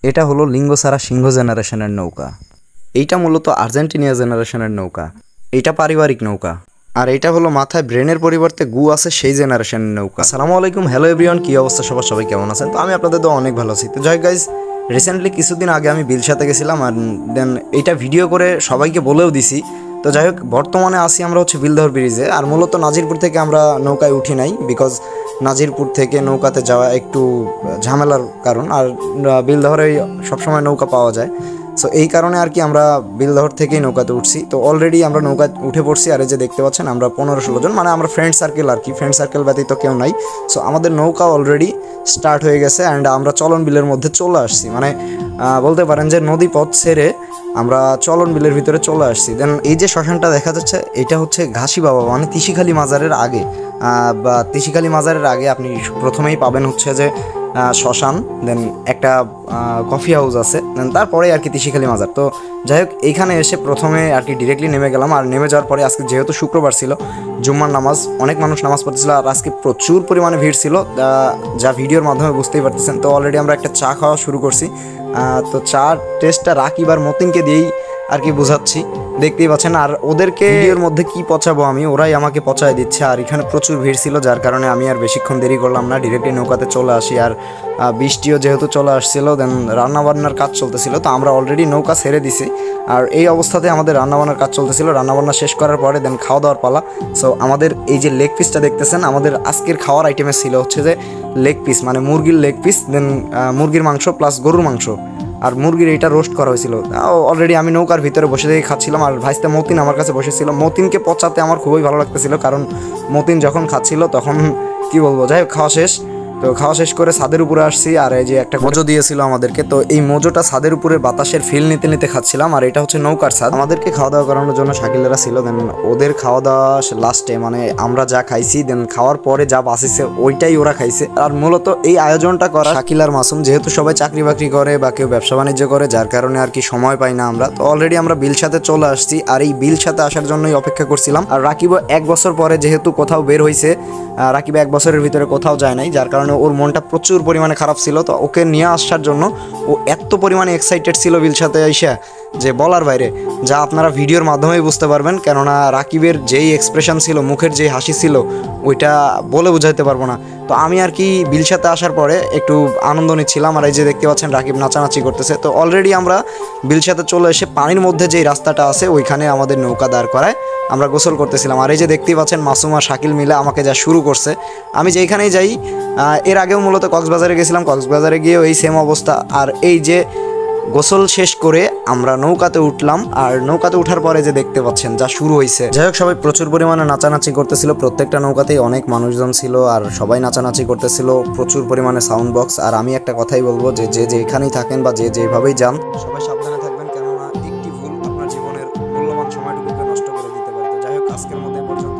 এটা হলো লিঙ্গসারা সিংহ জেনারেশনের নৌকা। এইটা মূলত আর্জেন্টিনিয়া জেনারেশনের নৌকা। এইটা পারিবারিক নৌকা। আর এইটা হলো মাথায় ব্রেনের পরিবর্তে গু আছে সেই জেনারেশনের নৌকা। আসসালামু আলাইকুম, হ্যালো এভরিওয়ান, কী অবস্থা সবাই কেমন আছেন? তো আমি আপনাদের তো অনেক ভালো আছি। তো যাই গাইজ, রিসেন্টলি কিছুদিন আগে আমি বিলসাতে গেছিলাম আর দেন এইটা ভিডিও করে সবাইকে বলেও দিছি। তো যাই হোক, বর্তমানে আসি আমরা হচ্ছে বিলদহর ব্রিজে। আর মূলত নাজিরপুর থেকে আমরা নৌকায় উঠি নাই, বিকজ নাজিরপুর থেকে নৌকাতে যাওয়া একটু ঝামেলার কারণ। আর বিলদহরে সবসময় নৌকা পাওয়া যায়, সো এই কারণে আর কি আমরা বিলদহর থেকেই নৌকাতে উঠছি। তো অলরেডি আমরা নৌকায় উঠে পড়ছি। আর এই যে দেখতে পাচ্ছেন আমরা 15-16 জন, মানে আমরা ফ্রেন্ড সার্কেল আর কি, ফ্রেন্ড সার্কেল ব্যতীত কেউ নাই। সো আমাদের নৌকা অলরেডি স্টার্ট হয়ে গেছে অ্যান্ড আমরা চলন বিলের মধ্যে চলে আসছি। মানে বলতে পারেন যে নদী পথ ছেড়ে আমরা চলন বিলের ভিতরে চলে আসছি। দেন এই যে শ্মশানটা দেখা যাচ্ছে, এটা হচ্ছে ঘাসি বাবা, মানে তিসিখালী মাজারের আগে বা তিসিখালী মাজারের আগে আপনি প্রথমেই পাবেন হচ্ছে যে শ্মশান, দেন একটা কফি হাউস আছে, দেন তারপরে আর কি তিসিখালী মাজার। তো যাই হোক, এইখানে এসে প্রথমে আর কি ডিরেক্টলি নেমে গেলাম। আর নেমে যাওয়ার পরে আজকে যেহেতু শুক্রবার ছিল, জুম্মার নামাজ, অনেক মানুষ নামাজ পড়তেছিল আর আজকে প্রচুর পরিমাণে ভিড় ছিল, যা ভিডিওর মাধ্যমে বুঝতেই পারতেছেন। তো অলরেডি আমরা একটা চা খাওয়া শুরু করছি। তো চার টেস্টটা রাকিব আর মতিনকে দিয়েই আর কি বোঝাচ্ছি, দেখতেই পাচ্ছেন। আর ওদেরকে ভিডিওর মধ্যে কি পচাবো আমি, ওরাই আমাকে পচায় দিচ্ছে। আর এখানে প্রচুর ভিড় ছিল, যার কারণে আমি আর বেশিক্ষণ দেরি করলাম না, ডিরেক্টলি নৌকাতে চলে আসি। আর বৃষ্টিও যেহেতু চলে আসছিল, দেন রান্নাবান্নার কাজ চলতেছিল, তো আমরা অলরেডি নৌকা ছেড়ে দিছি। আর এই অবস্থাতে আমাদের রান্নাবান্নার কাজ চলতেছিল। রান্নাবান্না শেষ করার পরে দেন খাওয়া দাওয়ার পালা। সো আমাদের এই যে লেগ পিসটা দেখতেছেন, আমাদের আজকের খাওয়ার আইটেমে ছিল হচ্ছে যে লেগ পিস, মানে মুরগির লেগ পিস, দেন মুরগির মাংস প্লাস গরুর মাংস। আর মুরগির এইটা রোস্ট করা হয়েছিল। অলরেডি আমি নৌকার ভিতরে বসে থেকে খাচ্ছিলাম আর ভাইস্তা মতিন আমার কাছে বসেছিল। মতিনকে পচাতে আমার খুবই ভালো লাগতেছিল, কারণ মতিন যখন খাচ্ছিল তখন কি বলবো। যাই হোক, খাওয়া শেষ। তো খাওয়া শেষ করে ছাদের উপরে আসছি। আর এই যে একটা মোজো দিয়েছিল আমাদেরকে, তো এই মোজোটা ছাদের উপরে বাতাসের ফিল নিতে নিতে খাচ্ছিলাম। আর এটা হচ্ছে নৌকার ছাদ। আমাদেরকে খাওয়া দাওয়া করানোর জন্য শাকিলেরা ছিল। দেন ওদের খাওয়া দাওয়া লাস্টে, মানে আমরা যা খাইছি, দেন খাওয়ার পরে যা বাঁচিছে ওইটাই ওরা খাইছে। আর মূলত এই আয়োজনটা করা শাকিল আর মাসুম, যেহেতু সবাই চাকরি বাকরি করে বা কেউ ব্যবসা বাণিজ্য করে, যার কারণে আর কি সময় পাই না আমরা। তো অলরেডি আমরা বিলসাতে চলে আসছি আর এই বিলসাতে আসার জন্যই অপেক্ষা করছিলাম। আর রাকিবও 1 বছর পরে যেহেতু কোথাও বের হয়েছে, রাকিব 1 বছরের ভিতরে কোথাও যায় নাই, যার কারণে ওর মনটা প্রচুর পরিমাণে খারাপ ছিল। তো ওকে নিয়ে আসার জন্য ও এত পরিমাণে এক্সাইটেড ছিল বিলসাতে আইসা, যে বলার বাইরে, যা আপনারা ভিডিওর মাধ্যমেই বুঝতে পারবেন। কেননা রাকিবের যেই এক্সপ্রেশন ছিল, মুখের যেই হাসি ছিল, ওইটা বলে বোঝাইতে পারবো না। তো আমি আর কি বিলসাতে আসার পরে একটু আনন্দ নিচ্ছিলাম। আর এই যে দেখতে পাচ্ছেন রাকিব নাচানাচি করতেছে। তো অলরেডি আমরা বিলসাতে চলে এসে পানির মধ্যে যেই রাস্তাটা আছে ওইখানে আমাদের নৌকা দাঁড় করায় আমরা গোসল করতেছিলাম। আর এই যে দেখতেই পাচ্ছেন মাসুম আর শাকিল মিলে আমাকে যা শুরু করছে। আমি যেইখানেই যাই, এর আগেও মূলত কক্সবাজারে গেছিলাম, কক্সবাজারে গিয়েও এই সেম অবস্থা। আর এই যে গোসল শেষ করে আমরা নৌকাতে উঠলাম, আর নৌকাতে উঠার পরে যে দেখতে পাচ্ছেন যা শুরু হয়েছে। যাই হোক, সবাই প্রচুর পরিমাণে নাচানাচি করতেছিল, প্রত্যেকটা নৌকাতেই অনেক মানুষজন ছিল আর সবাই নাচানাচি করতেছিল, প্রচুর পরিমাণে সাউন্ড বক্স। আর আমি একটা কথাই বলবো, যে যেখানেই থাকেন বা যেভাবেই যান, সবাই সাবধানে থাকবেন, কেননা একটি ভুল আপনার জীবনের মূল্যবান সময়টুকুকে নষ্ট করে দিতে পারে। তো যাই হোক, আজকের মধ্যে পর্যন্ত।